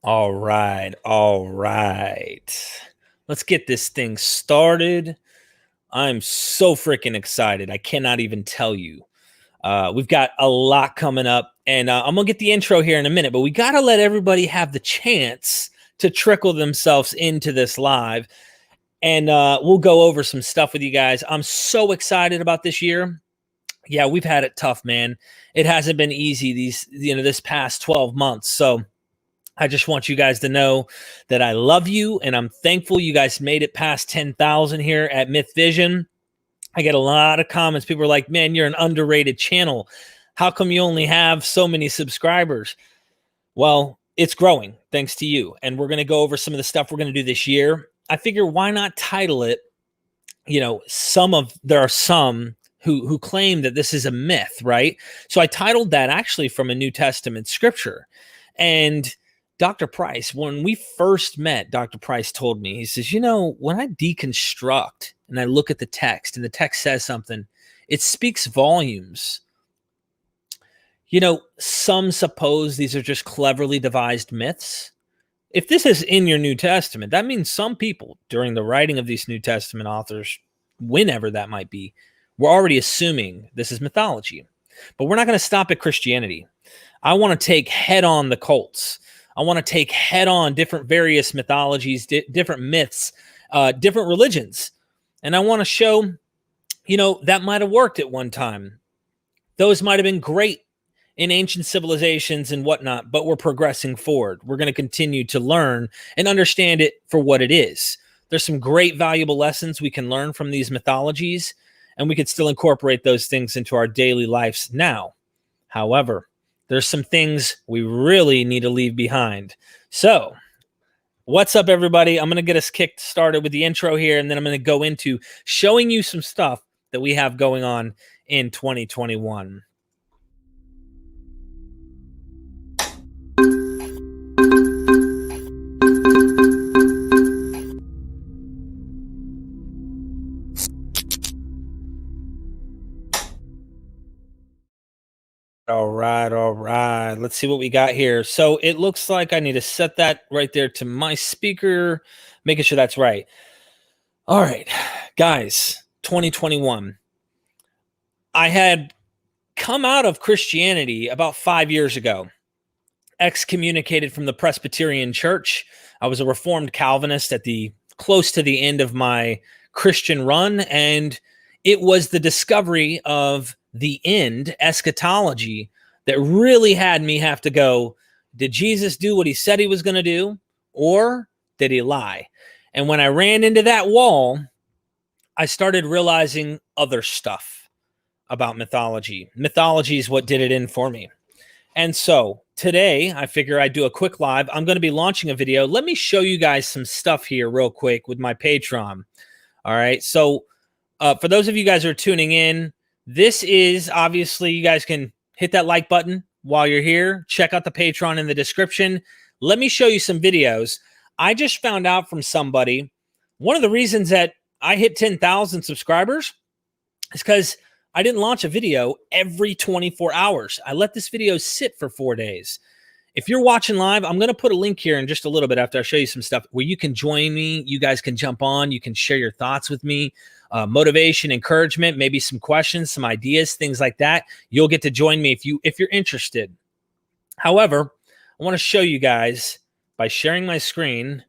All right, all right. Let's get this thing started. I'm so freaking excited. I cannot even tell you. We've got a lot coming up, and I'm going to get the intro here in a minute, but we got to let everybody have the chance to trickle themselves into this live, and we'll go over some stuff with you guys. I'm so excited about this year. Yeah, we've had it tough, man. It hasn't been easy this past 12 months. So I just want you guys to know that I love you and I'm thankful you guys made it past 10,000 here at MythVision. I get a lot of comments. People are like, man, you're an underrated channel. How come you only have so many subscribers? Well, it's growing thanks to you. And we're going to go over some of the stuff we're going to do this year. I figure why not title it, there are some who claim that this is a myth, right? So I titled that actually from a New Testament scripture. And Dr. Price, when we first met, Dr. Price told me, he says, when I deconstruct and I look at the text and the text says something, it speaks volumes. Some suppose these are just cleverly devised myths. If this is in your New Testament, that means some people during the writing of these New Testament authors, whenever that might be, we're already assuming this is mythology. But we're not going to stop at Christianity. I want to take head on the cults. I want to take head on different various mythologies, different myths, different religions. And I want to show, that might have worked at one time. Those might have been great in ancient civilizations and whatnot, but we're progressing forward. We're going to continue to learn and understand it for what it is. There's some great valuable lessons we can learn from these mythologies, and we could still incorporate those things into our daily lives now. However, there's some things we really need to leave behind. So, what's up, everybody? I'm going to get us kicked started with the intro here, and then I'm going to go into showing you some stuff that we have going on in 2021. All right. Let's see what we got here. So it looks like I need to set that right there to my speaker, making sure that's right. All right, guys, 2021. I had come out of Christianity about 5 years ago, excommunicated from the Presbyterian Church. I was a Reformed Calvinist at close to the end of my Christian run, and it was the discovery of the end, eschatology, that really had me have to go, did Jesus do what he said he was going to do, or did he lie? And when I ran into that wall, I started realizing other stuff about mythology. Mythology is what did it in for me. And so today, I figure I'd do a quick live. I'm going to be launching a video. Let me show you guys some stuff here real quick with my Patreon. All right, so for those of you guys who are tuning in, this is obviously, you guys can hit that like button while you're here. Check out the Patreon in the description. Let me show you some videos. I just found out from somebody, one of the reasons that I hit 10,000 subscribers is because I didn't launch a video every 24 hours. I let this video sit for 4 days. If you're watching live, I'm going to put a link here in just a little bit after I show you some stuff where you can join me. You guys can jump on. You can share your thoughts with me. Motivation, encouragement, maybe some questions, some ideas, things like that. You'll get to join me if you're interested. However, I want to show you guys by sharing my screen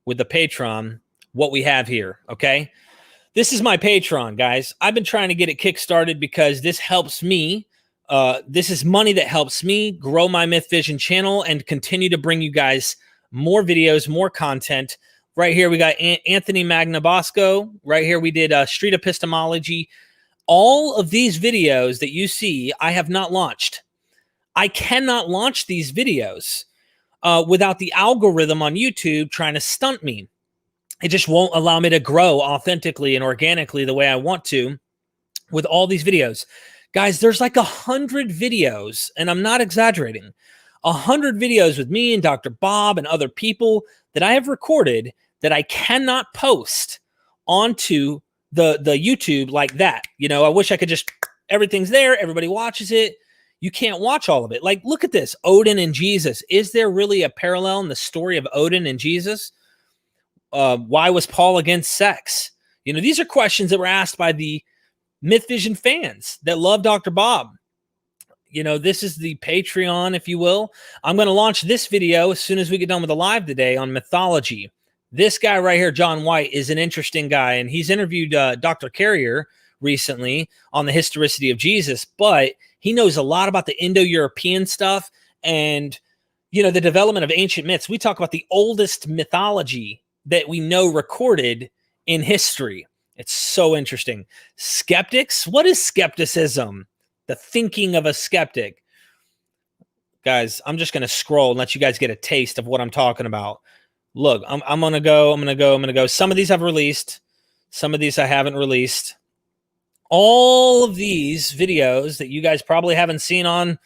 with the Patreon what we have here, okay? This is my Patreon, guys. I've been trying to get it kickstarted because this helps me. This is money that helps me grow my MythVision channel and continue to bring you guys more videos, more content. Right here, we got Anthony Magnabosco. Right here, we did street epistemology. All of these videos that you see, I have not launched. I cannot launch these videos without the algorithm on YouTube trying to stunt me. It just won't allow me to grow authentically and organically the way I want to with all these videos. Guys, there's like 100 videos, and I'm not exaggerating, 100 videos with me and Dr. Bob and other people that I have recorded that I cannot post onto the YouTube like that. I wish I could just, everything's there, everybody watches it. you can't watch all of it. Like, look at this, Odin and Jesus. Is there really a parallel in the story of Odin and Jesus? Why was Paul against sex? You know, these are questions that were asked by the MythVision fans that love Dr. Bob. You know, this is the Patreon, if you will. I'm going to launch this video as soon as we get done with the live today on mythology. This guy right here, John White, is an interesting guy, and he's interviewed Dr. Carrier recently on the historicity of Jesus, but he knows a lot about the Indo-European stuff and, you know, the development of ancient myths. We talk about the oldest mythology that we know recorded in history. It's so interesting. Skeptics? What is skepticism? The thinking of a skeptic. Guys, I'm just going to scroll and let you guys get a taste of what I'm talking about. Look, I'm going to go. Some of these I've released. Some of these I haven't released. All of these videos that you guys probably haven't seen on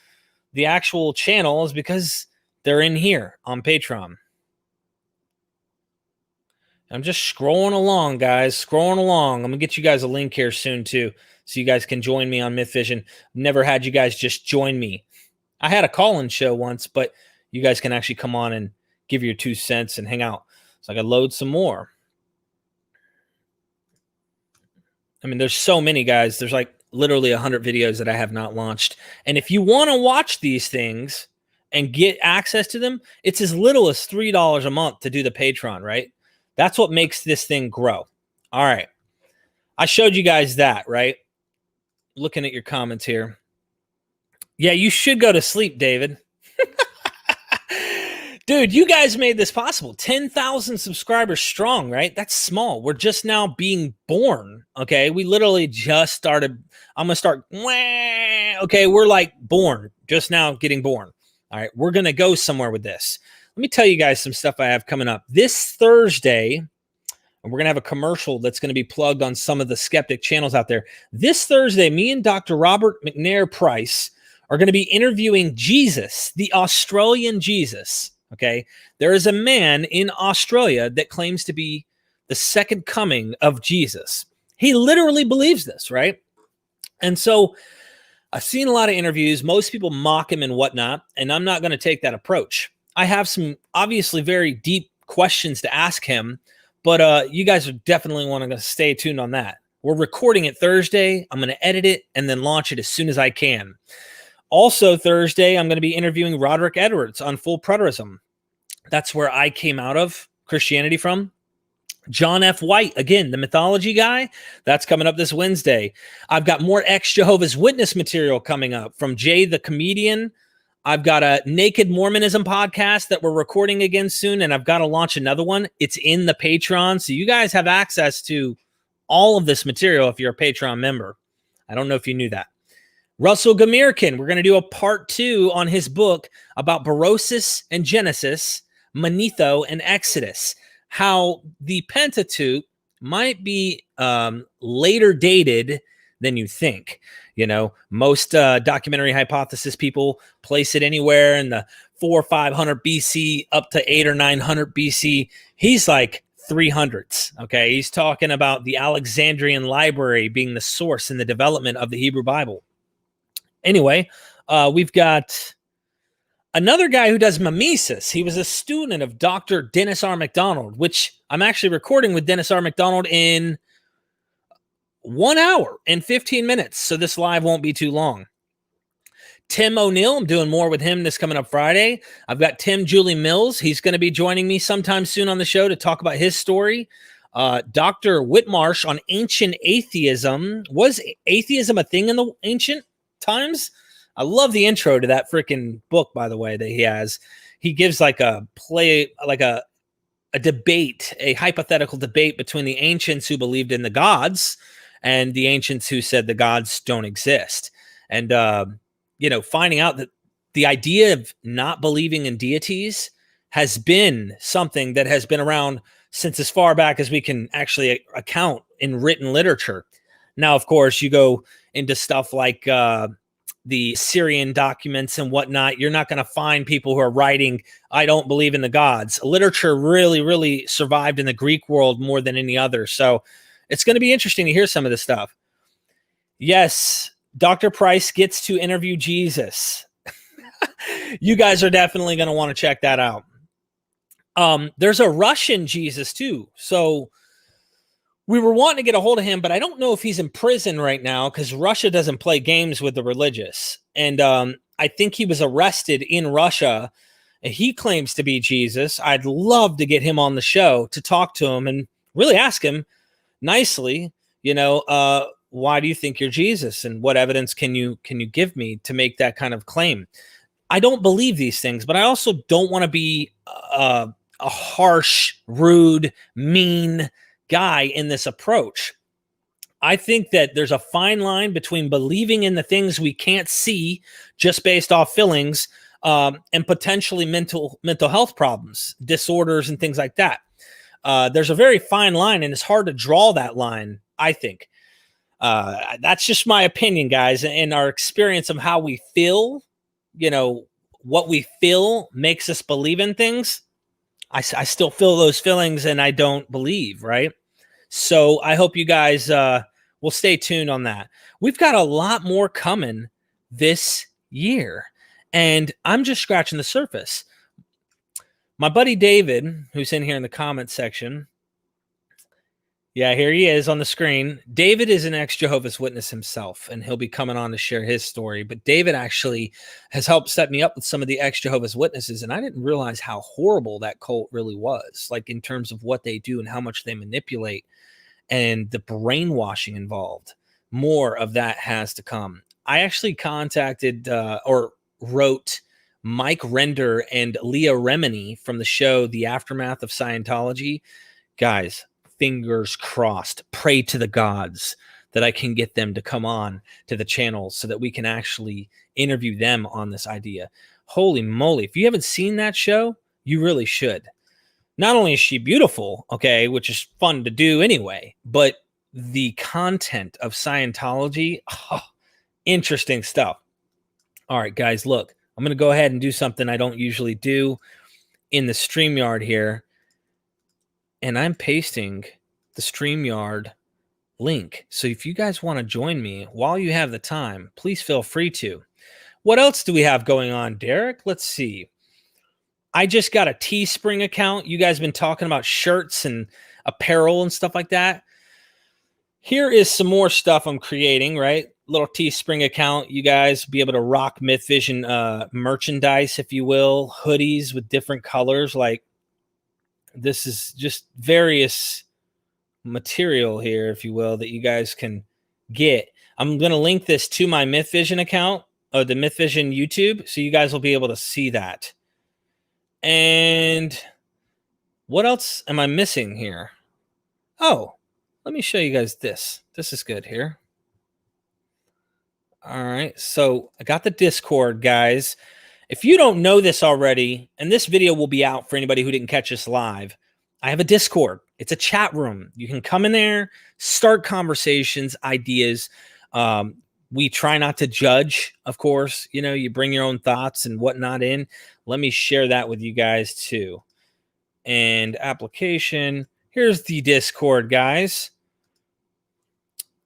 the actual channel is because they're in here on Patreon. I'm just scrolling along, guys. Scrolling along. I'm going to get you guys a link here soon, too, so you guys can join me on MythVision. Never had you guys just join me. I had a call-in show once, but you guys can actually come on and give your 2 cents and hang out. So I got to load some more. I mean, there's so many, guys. There's like literally 100 videos that I have not launched. And if you want to watch these things and get access to them, it's as little as $3 a month to do the Patreon, right? That's what makes this thing grow. All right. I showed you guys that, right? Looking at your comments here. Yeah, you should go to sleep, David. Dude, you guys made this possible. 10,000 subscribers strong, right? That's small. We're just now being born, okay? We literally just started. I'm going to start. Okay, we're like born, just now getting born. All right, we're going to go somewhere with this. Let me tell you guys some stuff I have coming up. This Thursday, and we're going to have a commercial that's going to be plugged on some of the skeptic channels out there. This Thursday, me and Dr. Robert McNair Price are going to be interviewing Jesus, the Australian Jesus. Okay, there is a man in Australia that claims to be the second coming of Jesus. He literally believes this, right? And so I've seen a lot of interviews. Most people mock him and whatnot, and I'm not going to take that approach. I have some obviously very deep questions to ask him, but you guys are definitely want to stay tuned on that. We're recording it Thursday. I'm going to edit it and then launch it as soon as I can. Also Thursday, I'm going to be interviewing Roderick Edwards on full preterism. That's where I came out of Christianity from. John F. White, again, the mythology guy, that's coming up this Wednesday. I've got more ex-Jehovah's Witness material coming up from Jay the Comedian. I've got a Naked Mormonism podcast that we're recording again soon, and I've got to launch another one. It's in the Patreon, so you guys have access to all of this material if you're a Patreon member. I don't know if you knew that. Russell Gamirkin, we're going to do a part 2 on his book about Berosus and Genesis, Manetho and Exodus, how the Pentateuch might be later dated than you think. You know, most documentary hypothesis people place it anywhere in the 400 or 500 BC up to 800 or 900 BC. He's like 300s. Okay, he's talking about the Alexandrian library being the source in the development of the Hebrew Bible. Anyway, we've got another guy who does mimesis. He was a student of Dr. Dennis R. MacDonald, which I'm actually recording with Dennis R. MacDonald in 1 hour and 15 minutes. So this live won't be too long. Tim O'Neill, I'm doing more with him this coming up Friday. I've got Tim Julie Mills. He's going to be joining me sometime soon on the show to talk about his story. Dr. Whitmarsh on ancient atheism. Was atheism a thing in the ancient times? I love the intro to that freaking book, by the way, that he has. He gives like a debate, a hypothetical debate between the ancients who believed in the gods and the ancients who said the gods don't exist. And, finding out that the idea of not believing in deities has been something that has been around since as far back as we can actually account in written literature. Now, of course, you go into stuff like the Syrian documents and whatnot, you're not going to find people who are writing, I don't believe in the gods. Literature really, really survived in the Greek world more than any other. So it's going to be interesting to hear some of this stuff. Yes, Dr. Price gets to interview Jesus. You guys are definitely going to want to check that out. There's a Russian Jesus too. So we were wanting to get a hold of him, but I don't know if he's in prison right now because Russia doesn't play games with the religious. And I think he was arrested in Russia. And he claims to be Jesus. I'd love to get him on the show to talk to him and really ask him nicely, why do you think you're Jesus? And what evidence can you give me to make that kind of claim? I don't believe these things, but I also don't want to be a harsh, rude, mean guy in this approach. I think that there's a fine line between believing in the things we can't see just based off feelings and potentially mental health problems, disorders, and things like that. There's a very fine line, and it's hard to draw that line, I think. That's just my opinion, guys, and our experience of how we feel, what we feel makes us believe in things. I still feel those feelings and I don't believe, right? So I hope you guys will stay tuned on that. We've got a lot more coming this year, and I'm just scratching the surface. My buddy David, who's in here in the comment section, yeah, here he is on the screen. David is an ex-Jehovah's Witness himself, and he'll be coming on to share his story. But David actually has helped set me up with some of the ex-Jehovah's Witnesses, and I didn't realize how horrible that cult really was, like in terms of what they do and how much they manipulate and the brainwashing involved. More of that has to come. I actually contacted or wrote Mike Render and Leah Remini from the show The Aftermath of Scientology. Guys, fingers crossed, pray to the gods that I can get them to come on to the channel so that we can actually interview them on this idea. Holy moly. If you haven't seen that show, you really should. Not only is she beautiful, okay, which is fun to do anyway, but the content of Scientology, interesting stuff. All right, guys, look, I'm going to go ahead and do something I don't usually do in the StreamYard here. And I'm pasting the StreamYard link. So if you guys want to join me while you have the time, please feel free to. What else do we have going on, Derek? Let's see. I just got a Teespring account. You guys have been talking about shirts and apparel and stuff like that. Here is some more stuff I'm creating, right? Little Teespring account. You guys be able to rock MythVision merchandise, if you will. Hoodies with different colors, like this is just various material here, if you will, that you guys can get. I'm going to link this to my MythVision account, or the MythVision YouTube, so you guys will be able to see that. And what else am I missing here? Oh, let me show you guys this. This is good here. All right, so I got the Discord, guys. If you don't know this already, and this video will be out for anybody who didn't catch us live, I have a Discord. It's a chat room. You can come in there, start conversations, ideas. We try not to judge, of course. You bring your own thoughts and whatnot in. Let me share that with you guys too. And application. Here's the Discord, guys.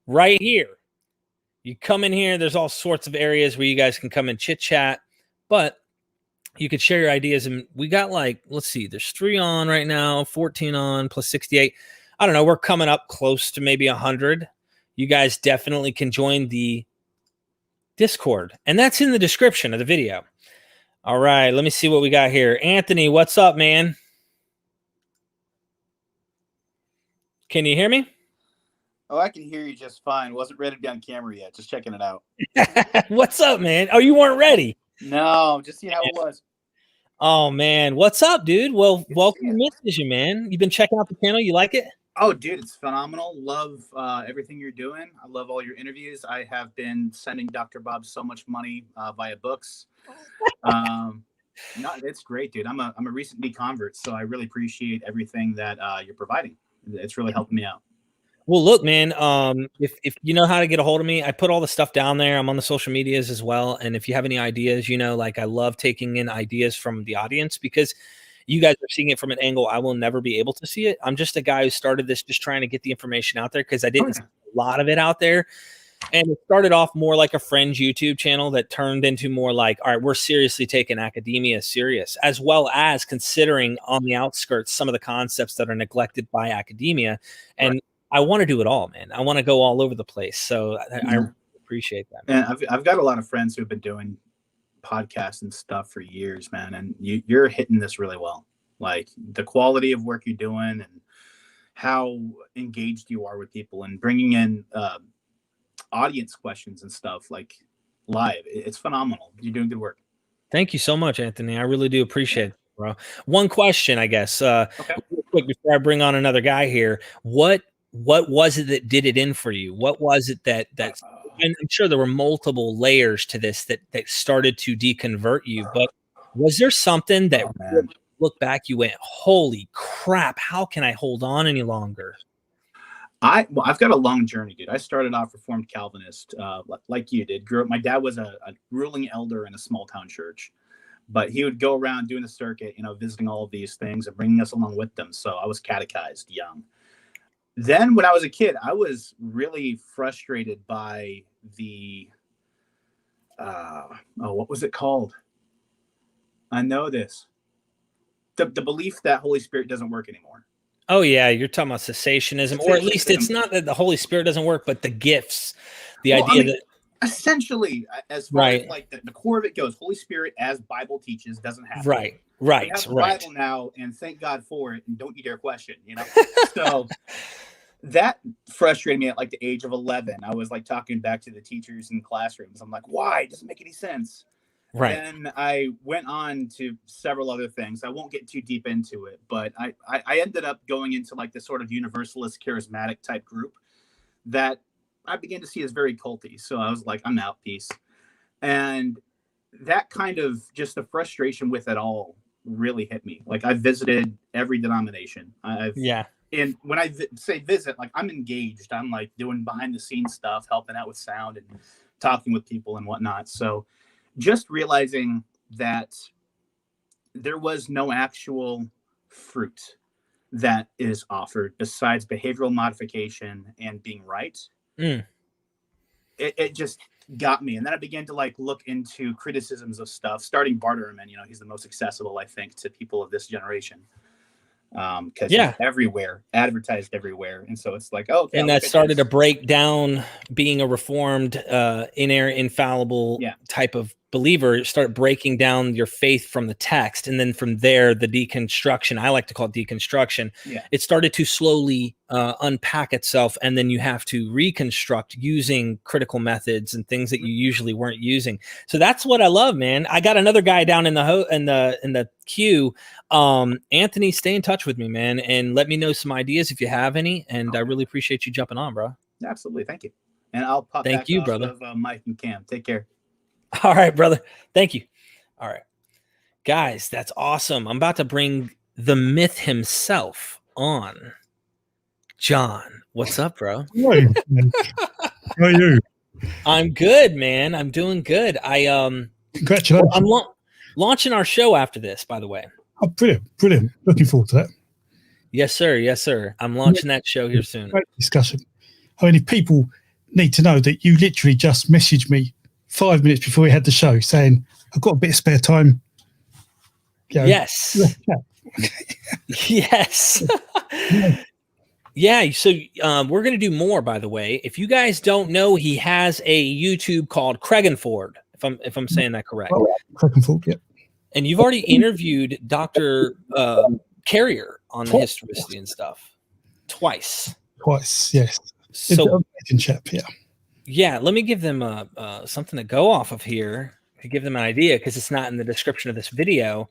Right here. You come in here. There's all sorts of areas where you guys can come and chit chat. But you could share your ideas, and we got let's see, there's 3 on right now, 14 on plus 68. I don't know. We're coming up close to maybe 100. You guys definitely can join the Discord, and that's in the description of the video. All right, let me see what we got here. Anthony, what's up, man? Can you hear me? Oh, I can hear you just fine. Wasn't ready to be on camera yet. Just checking it out. What's up, man? Oh, you weren't ready? No, just see how it was. Oh, man. What's up, dude? Well, welcome to MythVision, man. You've been checking out the channel. You like it? Oh, dude, it's phenomenal. Love everything you're doing. I love all your interviews. I have been sending Dr. Bob so much money via books. No, it's great, dude. I'm a recent deconvert, so I really appreciate everything that you're providing. It's really helping me out. Well, look, man, if you know how to get a hold of me, I put all the stuff down there. I'm on the social medias as well. And if you have any ideas, I love taking in ideas from the audience, because you guys are seeing it from an angle I will never be able to see it. I'm just a guy who started this just trying to get the information out there, because I didn't see a lot of it out there. And it started off more like a friend's YouTube channel that turned into more like, all right, we're seriously taking academia serious, as well as considering on the outskirts some of the concepts that are neglected by academia. And I want to do it all, man. I want to go all over the place. So I appreciate that. And I've got a lot of friends who've been doing podcasts and stuff for years, man. And you're hitting this really well. Like the quality of work you're doing and how engaged you are with people and bringing in audience questions and stuff like live. It's phenomenal. You're doing good work. Thank you so much, Anthony. I really do appreciate it, bro. One question, I guess, Okay. real quick before I bring on another guy here. What was it that did it in for you? What was it that and I'm sure there were multiple layers to this that started to deconvert you, but was there something that look back, you went, holy crap, how can I hold on any longer? I've got a long journey, dude. I started off Reformed Calvinist, like you did. Grew up. My dad was a ruling elder in a small town church, but he would go around doing the circuit, visiting all of these things and bringing us along with them. So I was catechized young. Then when I was a kid, I was really frustrated by the, what was it called? I know this. The belief that Holy Spirit doesn't work anymore. Oh, yeah. You're talking about cessationism, or at least it's not that the Holy Spirit doesn't work, but the gifts, the idea that. Essentially, as far as like the core of it goes, Holy Spirit, as Bible teaches, doesn't have right. We have the Bible now, and thank God for it, and don't you dare question, So that frustrated me at like the age of 11. I was like talking back to the teachers in classrooms. I'm like, why? It doesn't make any sense. Right. And I went on to several other things. I won't get too deep into it, but I ended up going into like this sort of universalist charismatic type group that I began to see as very culty. So I was like, I'm out, peace. And that kind of just the frustration with it all really hit me. Like I visited every denomination. And when I say visit, like I'm engaged. I'm like doing behind the scenes stuff, helping out with sound and talking with people and whatnot. So just realizing that there was no actual fruit that is offered besides behavioral modification and being right. It just got me. And then I began to like look into criticisms of stuff, starting Barterman. He's the most accessible, I think, to people of this generation. Because he's everywhere, advertised everywhere. And so it's like, okay. And that started to break down being a reformed, inerrant, infallible type of believer. Start breaking down your faith from the text. And then from there, the deconstruction, I like to call it deconstruction. It started to slowly unpack itself. And then you have to reconstruct using critical methods and things that you usually weren't using. So that's what I love, man. I got another guy down in the queue. Anthony, stay in touch with me, man, and let me know some ideas if you have any. And I really appreciate you jumping on, bro. Absolutely. Thank you. And I'll pop back you, off brother. Of, Mike and Cam. Take care. All right, brother. Thank you. All right, guys, that's awesome. I'm about to bring the myth himself on. John, what's up, bro? Hey, how are you? I'm good, man. I'm doing good. Congratulations. I'm launching our show after this, by the way. Oh, brilliant. Looking forward to that. Yes, sir. Yes, sir. I'm launching that show here soon. Great discussion. I mean, if people need to know that you literally just messaged me 5 minutes before we had the show saying, I've got a bit of spare time. Yes. Yes. Yeah. So we're going to do more, by the way. If you guys don't know, he has a YouTube called Craigenford, if I'm saying that correct. Craigenford, yeah. And you've already interviewed Dr. Carrier on the historicity and stuff. Twice, yes. So, chap, yeah, let me give them something to go off of here to give them an idea, because it's not in the description of this video.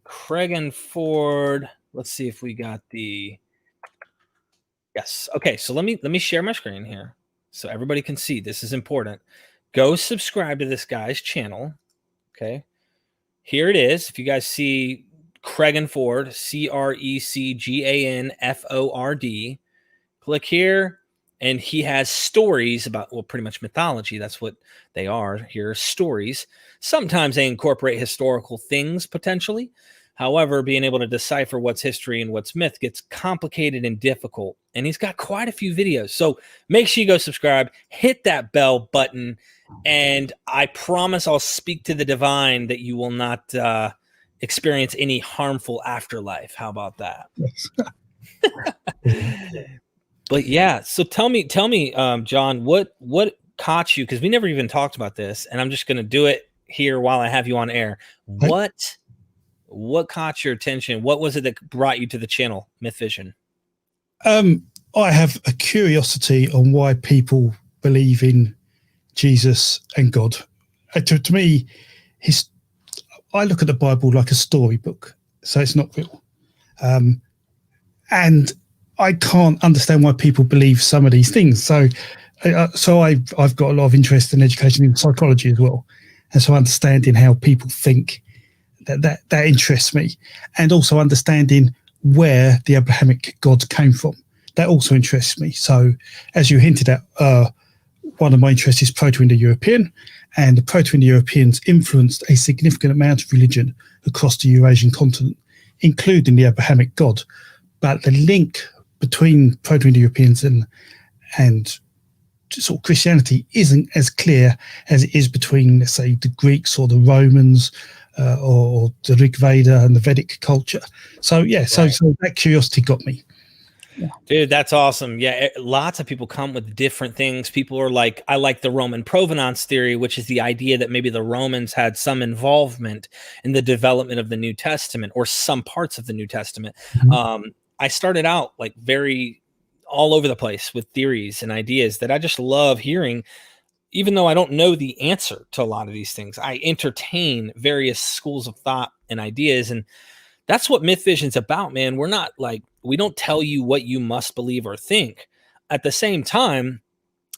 Craigenford. Let's see if we got the. Yes. Okay. So let me share my screen here so everybody can see. This is important. Go subscribe to this guy's channel. Okay. Here it is. If you guys see Craigenford, Crecganford, click here, and he has stories about, well, pretty much mythology. That's what they are here, stories. Sometimes they incorporate historical things potentially. However, being able to decipher what's history and what's myth gets complicated and difficult. And he's got quite a few videos. So make sure you go subscribe, hit that bell button, and I promise I'll speak to the divine that you will not experience any harmful afterlife. How about that? But yeah, so tell me, John, what caught you? Because we never even talked about this, and I'm just going to do it here while I have you on air. What caught your attention? What was it that brought you to the channel, MythVision? I have a curiosity on why people believe in Jesus and God. To me, I look at the Bible like a storybook, so it's not real. And I can't understand why people believe some of these things. So I've got a lot of interest in education in psychology as well, and so understanding how people think that interests me, and also understanding where the Abrahamic gods came from. That also interests me. So, as you hinted at, one of my interests is Proto-Indo-European, and the Proto-Indo-Europeans influenced a significant amount of religion across the Eurasian continent, including the Abrahamic god. But the link between Proto-Indo-Europeans and sort of Christianity isn't as clear as it is between, let's say, the Greeks or the Romans, or the Rig Veda and the Vedic culture. So yeah, so that curiosity got me. Yeah. Dude, that's awesome. Yeah, lots of people come with different things. People are like, I like the Roman provenance theory, which is the idea that maybe the Romans had some involvement in the development of the New Testament or some parts of the New Testament. Mm-hmm. I started out like very all over the place with theories and ideas that I just love hearing. Even though I don't know the answer to a lot of these things, I entertain various schools of thought and ideas. And that's what MythVision's about, man. We're not like, we don't tell you what you must believe or think. At the same time,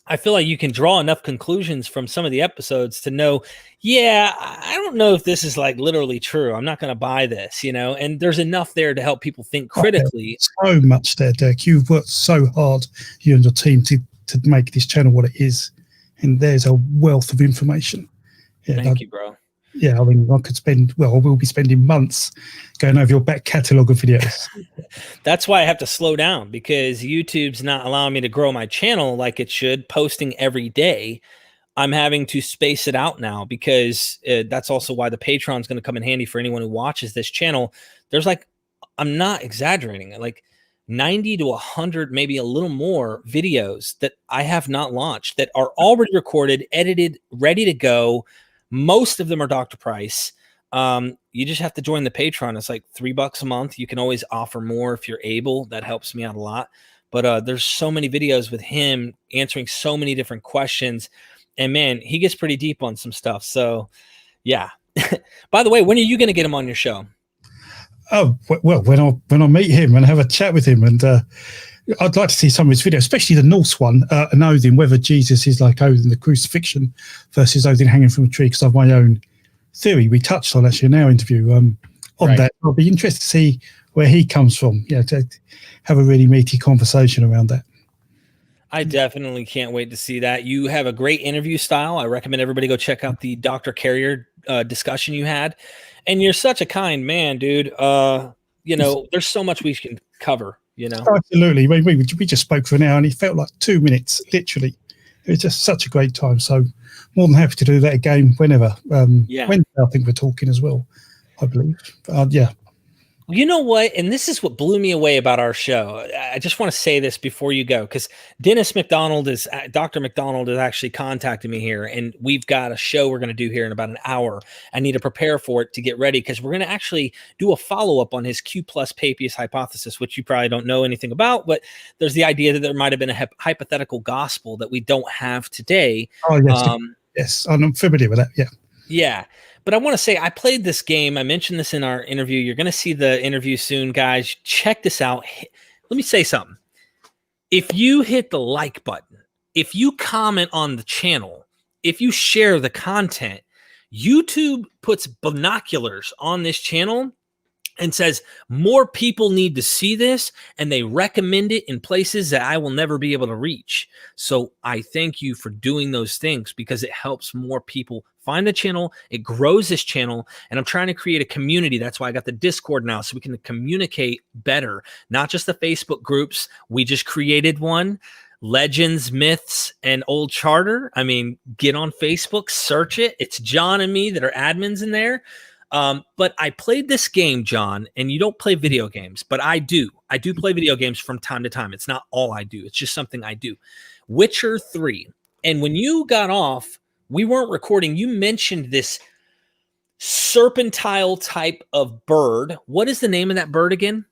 I feel like you can draw enough conclusions from some of the episodes to know, yeah, I don't know if this is like literally true. I'm not going to buy this, and there's enough there to help people think critically. So much there, Dirk. You've worked so hard, you and your team, to make this channel what it is. And there's a wealth of information. Yeah, Thank you, bro. Yeah, I mean, I will be spending months going over your back catalogue of videos. That's why I have to slow down, because YouTube's not allowing me to grow my channel like it should, posting every day. I'm having to space it out now, because that's also why the Patreon's going to come in handy for anyone who watches this channel. There's like, I'm not exaggerating, like 90 to 100, maybe a little more videos that I have not launched that are already recorded, edited, ready to go. Most of them are Dr. Price. You just have to join the Patreon. It's like $3 a month. You can always offer more if you're able. That helps me out a lot. But there's so many videos with him answering so many different questions. And man, he gets pretty deep on some stuff. So yeah. By the way, when are you going to get him on your show? Oh, well, when I meet him and have a chat with him, and I'd like to see some of his videos, especially the Norse one, and Odin, whether Jesus is like Odin, the crucifixion, versus Odin hanging from a tree, because I have my own theory we touched on actually in our interview on that. I'll be interested to see where he comes from, to have a really meaty conversation around that. I definitely can't wait to see that. You have a great interview style. I recommend everybody go check out the Dr. Carrier discussion you had. And you're such a kind man, dude. There's so much we can cover, Absolutely. We just spoke for an hour and it felt like 2 minutes, literally. It was just such a great time. So more than happy to do that again whenever. Wednesday, I think we're talking as well, I believe. Yeah. You know what? And this is what blew me away about our show. I just want to say this before you go, because Dr. MacDonald is actually contacting me here, and we've got a show we're going to do here in about an hour. I need to prepare for it to get ready, because we're going to actually do a follow-up on his Q plus Papias hypothesis, which you probably don't know anything about, but there's the idea that there might have been a hypothetical gospel that we don't have today. Oh, yes. Yes, I'm familiar with that, yeah. Yeah. But I want to say, I played this game. I mentioned this in our interview. You're going to see the interview soon, guys. Check this out. Let me say something. If you hit the like button, if you comment on the channel, if you share the content, YouTube puts binoculars on this channel and says more people need to see this, and they recommend it in places that I will never be able to reach. So I thank you for doing those things, because it helps more people find the channel, it grows this channel, and I'm trying to create a community. That's why I got the Discord now, so we can communicate better, not just the Facebook groups. We just created one, Legends, Myths, and Old Charter. I mean, get on Facebook, search it. It's John and me that are admins in there. But I played this game, John, and you don't play video games, but I do. I do play video games from time to time. It's not all I do. It's just something I do. Witcher 3. And when you got off, we weren't recording. You mentioned this serpentile type of bird. What is the name of that bird again?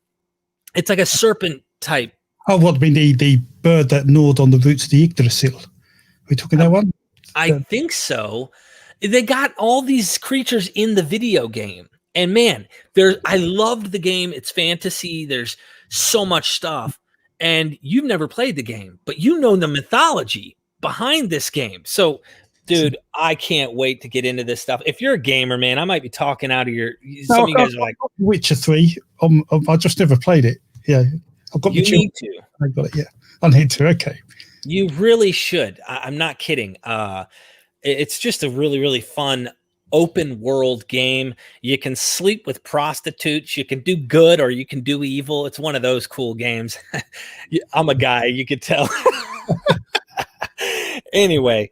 It's like a serpent type. Oh, what I mean, the bird that gnawed on the roots of the Yggdrasil. Are we talking that one? I think so. They got all these creatures in the video game. And man, I loved the game. It's fantasy. There's so much stuff. And you've never played the game, but you know the mythology behind this game. So, dude, I can't wait to get into this stuff. If you're a gamer, man, I might be talking out of your... Some of you guys are like... Witcher 3. I just never played it. Yeah. I've got you need to. I got it, yeah. I need to, okay. You really should. I'm not kidding. It's just a really, really fun open world game. You can sleep with prostitutes. You can do good or you can do evil. It's one of those cool games. I'm a guy, you could tell. Anyway,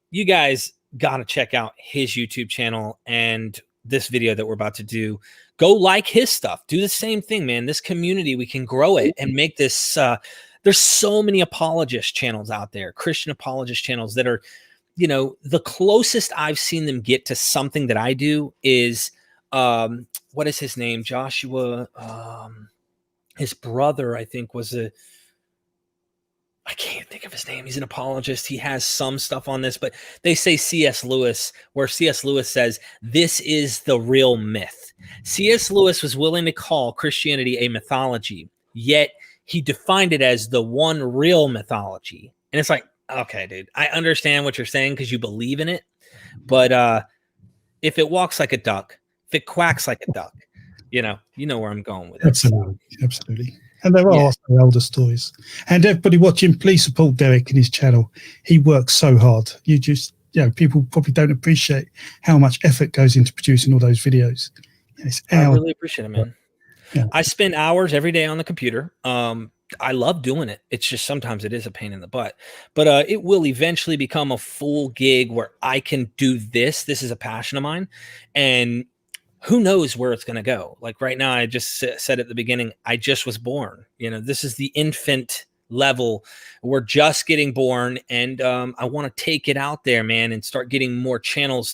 you guys got to check out his YouTube channel and this video that we're about to do. Go like his stuff. Do the same thing, man. This community, we can grow it and make this. There's so many apologist channels out there, Christian apologist channels that are, you know, the closest I've seen them get to something that I do is, what is his name? Joshua, his brother, I think I can't think of his name. He's an apologist. He has some stuff on this, but they say C.S. Lewis, where C.S. Lewis says, this is the real myth. C.S. Lewis was willing to call Christianity a mythology, yet he defined it as the one real mythology. And it's like, okay, dude, I understand what you're saying because you believe in it. But if it walks like a duck, if it quacks like a duck, you know where I'm going with it. Absolutely. Absolutely. And there are also older stories. And everybody watching, please support Derek in his channel. He works so hard. People probably don't appreciate how much effort goes into producing all those videos. I really appreciate it, man. Yeah. I spend hours every day on the computer. I love doing it. It's just sometimes it is a pain in the butt, but it will eventually become a full gig where I can do this. This is a passion of mine, and who knows where it's going to go. Like right now, I just said at the beginning, I just was born. This is the infant level. We're just getting born, and I want to take it out there, man, and start getting more channels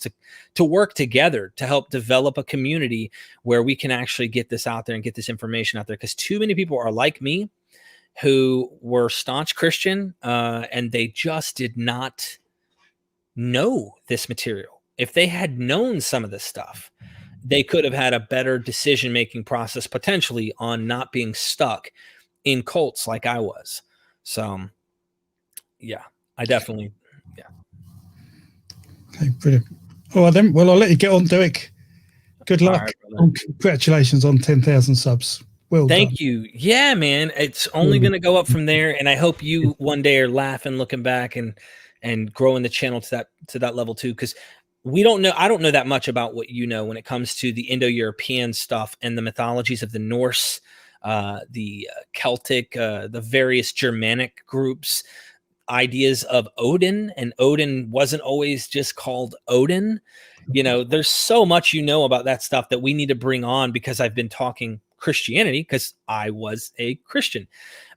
to work together to help develop a community where we can actually get this out there and get this information out there. Because too many people are like me, who were staunch Christian, and they just did not know this material. If they had known some of this stuff, they could have had a better decision-making process potentially on not being stuck in cults like I was. So, yeah, I definitely, yeah. Okay, brilliant. All right, then. Well, I'll let you get on, Derek. Good luck. Right, congratulations on 10,000 subs. Well Thank done. you. Yeah, man. It's only going to go up from there. And I hope you one day are laughing, looking back and growing the channel to that level too. Cause I don't know that much about what you know when it comes to the Indo-European stuff and the mythologies of the Norse, the Celtic, the various Germanic groups, ideas of Odin, and Odin wasn't always just called Odin. There's so much about that stuff that we need to bring on, because I've been talking Christianity because I was a Christian.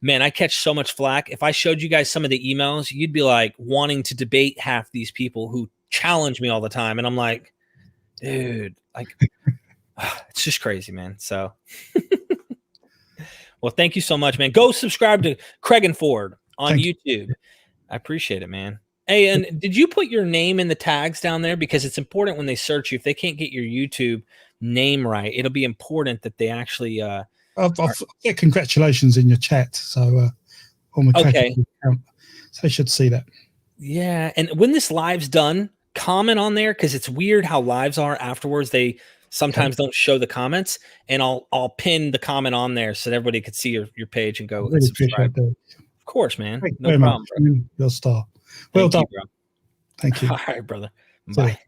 Man, I catch so much flack. If I showed you guys some of the emails, you'd be like wanting to debate half these people who challenge me all the time. And I'm like, dude, it's just crazy, man. So, well, thank you so much, man. Go subscribe to Craig and Ford on YouTube. I appreciate it, man. Hey, and did you put your name in the tags down there? Because it's important when they search you. If they can't get your YouTube name right, it'll be important that they actually I've got congratulations in your chat, so on my account, so they should see that. Yeah, and when this live's done, comment on there, because it's weird how lives are afterwards. They sometimes don't show the comments, and I'll pin the comment on there so that everybody could see your page and go. Really appreciate that. Of course, man. No problem. You're a star. Well done. Bro. Thank you. All right, brother. Bye.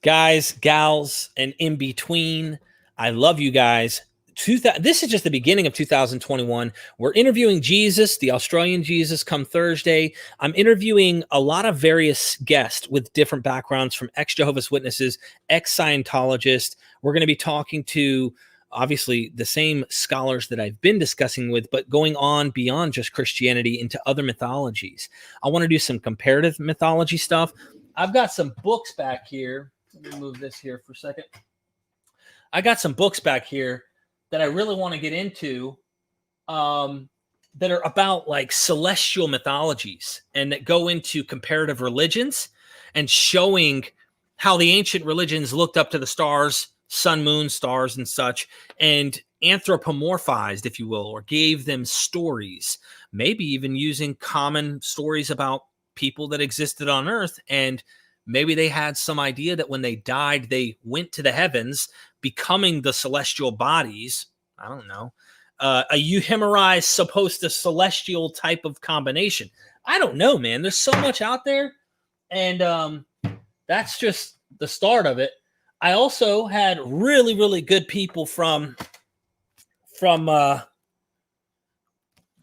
Guys, gals, and in between, I love you guys. This is just the beginning of 2021. We're interviewing Jesus, the Australian Jesus, come Thursday. I'm interviewing a lot of various guests with different backgrounds, from ex-Jehovah's Witnesses, ex-Scientologists. We're going to be talking to, obviously, the same scholars that I've been discussing with, but going on beyond just Christianity into other mythologies. I want to do some comparative mythology stuff. I've got some books back here. Let me move this here for a second. I got some books back here that I really want to get into, that are about like celestial mythologies and that go into comparative religions and showing how the ancient religions looked up to the stars, sun, moon, stars, and such, and anthropomorphized, if you will, or gave them stories, maybe even using common stories about people that existed on Earth. And maybe they had some idea that when they died, they went to the heavens, becoming the celestial bodies. I don't know. A euhemerized, supposed to celestial type of combination. I don't know, man. There's so much out there. And that's just the start of it. I also had really, really good people from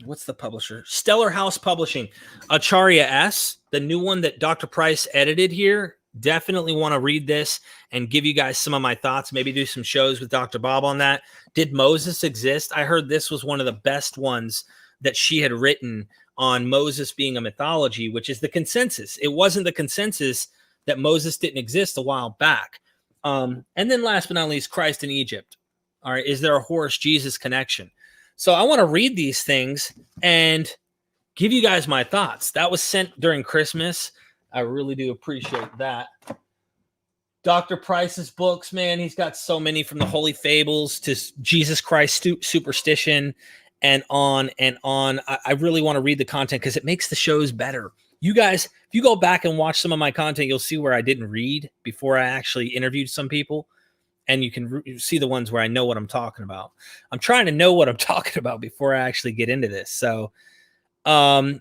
what's the publisher? Stellar House Publishing. Acharya S., the new one that Dr. Price edited here. Definitely want to read this and give you guys some of my thoughts. Maybe do some shows with Dr. Bob on that. Did Moses exist? I heard this was one of the best ones that she had written on Moses being a mythology, which is the consensus. It wasn't the consensus that Moses didn't exist a while back. And then last but not least, Christ in Egypt. All right. Is there a Horus Jesus connection? So I want to read these things and give you guys my thoughts. That was sent during Christmas. I really do appreciate that. Dr. Price's books, man, he's got so many, from the Holy Fables to Jesus Christ Superstition and on and on. I really want to read the content because it makes the shows better. You guys, if you go back and watch some of my content, you'll see where I didn't read before I actually interviewed some people. And you can see the ones where I know what I'm talking about. I'm trying to know what I'm talking about before I actually get into this. So, oh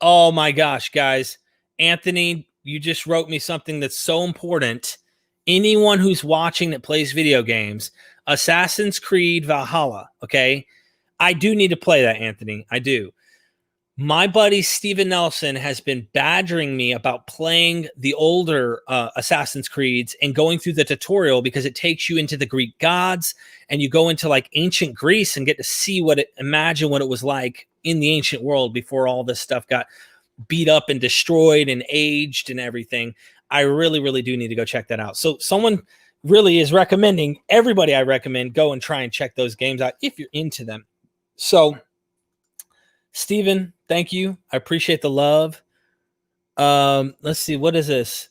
my gosh, guys. Anthony, you just wrote me something that's so important. Anyone who's watching that plays video games, Assassin's Creed Valhalla, okay? I do need to play that, Anthony. I do. My buddy Steven Nelson has been badgering me about playing the older Assassin's Creeds and going through the tutorial, because it takes you into the Greek gods and you go into like ancient Greece and get to see imagine what it was like in the ancient world before all this stuff got beat up and destroyed and aged and everything. I really, really do need to go check that out. So someone really is recommending, everybody I recommend, go and try and check those games out if you're into them. So Steven, thank you. I appreciate the love. Let's see. What is this?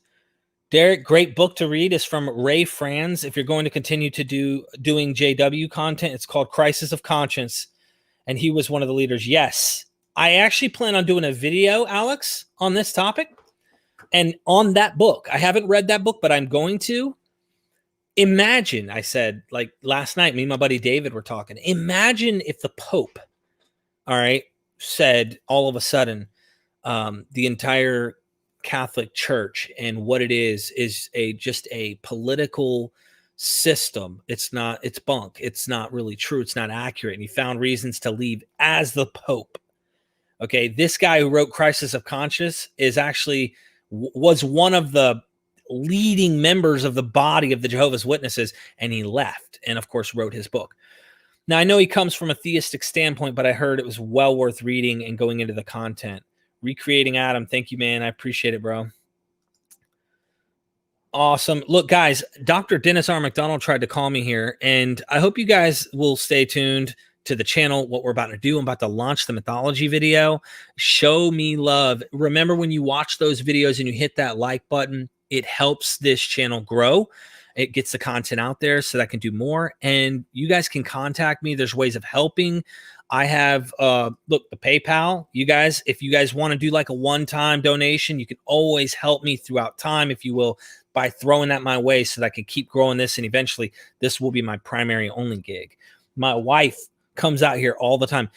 Derek, great book to read, is from Ray Franz. If you're going to continue to doing JW content, it's called Crisis of Conscience. And he was one of the leaders. Yes. I actually plan on doing a video, Alex, on this topic and on that book. I haven't read that book, but I'm going to. Imagine, I said, like last night, me and my buddy David were talking. Imagine if the Pope, all right, said all of a sudden the entire Catholic Church and what it is just a political system. It's bunk. It's not really true. It's not accurate. And he found reasons to leave as the Pope. Okay, this guy who wrote Crisis of Conscience was one of the leading members of the body of the Jehovah's Witnesses, and he left and, of course, wrote his book. Now, I know he comes from a theistic standpoint, but I heard it was well worth reading and going into the content. Recreating Adam. Thank you, man. I appreciate it, bro. Awesome. Look, guys, Dr. Dennis R. MacDonald tried to call me here, and I hope you guys will stay tuned to the channel, what we're about to do. I'm about to launch the mythology video. Show me love. Remember, when you watch those videos and you hit that like button, it helps this channel grow. It gets the content out there so that I can do more. And you guys can contact me. There's ways of helping. I have, look, the PayPal. You guys, if you guys want to do like a one-time donation, you can always help me throughout time, if you will, by throwing that my way so that I can keep growing this. And eventually this will be my primary only gig. My wife comes out here all the time.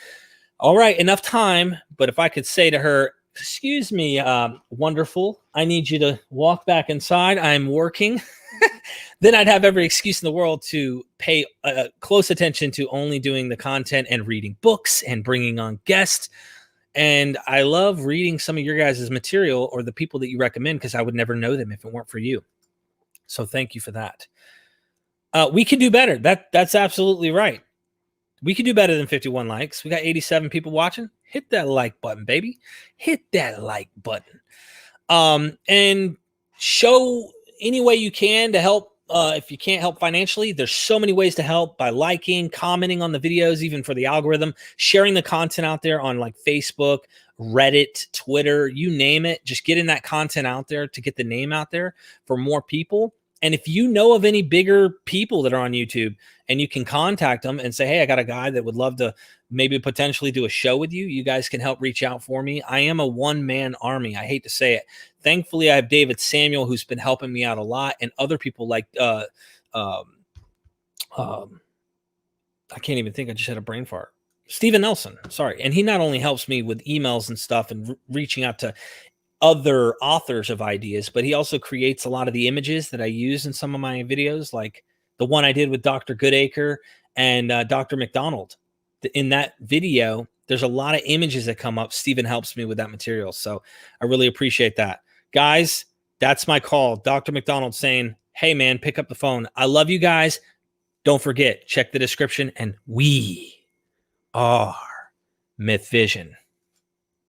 All right, enough time. But if I could say to her, excuse me, wonderful, I need you to walk back inside. I'm working. then I'd have every excuse in the world to pay close attention to only doing the content and reading books and bringing on guests. And I love reading some of your guys' material or the people that you recommend, because I would never know them if it weren't for you. So thank you for that. We could do better. That's absolutely right. We could do better than 51 likes. We got 87 people watching. Hit that like button, baby. Hit that like button. And show any way you can to help. If you can't help financially, there's so many ways to help: by liking, commenting on the videos, even for the algorithm, sharing the content out there on like Facebook, Reddit, Twitter, you name it. Just getting that content out there to get the name out there for more people. And if you know of any bigger people that are on YouTube and you can contact them and say, hey, I got a guy that would love to maybe potentially do a show with you, you guys can help reach out for me. I am a one-man army. I hate to say it. Thankfully, I have David Samuel, who's been helping me out a lot, and other people like, I can't even think. I just had a brain fart. Steven Nelson, sorry. And he not only helps me with emails and stuff and reaching out to other authors of ideas, but he also creates a lot of the images that I use in some of my videos, like the one I did with Dr. Goodacre and Dr. MacDonald. In that video, there's a lot of images that come up. Stephen helps me with that material. So I really appreciate that. Guys, that's my call. Dr. MacDonald saying, hey, man, pick up the phone. I love you guys. Don't forget, check the description, and we are MythVision.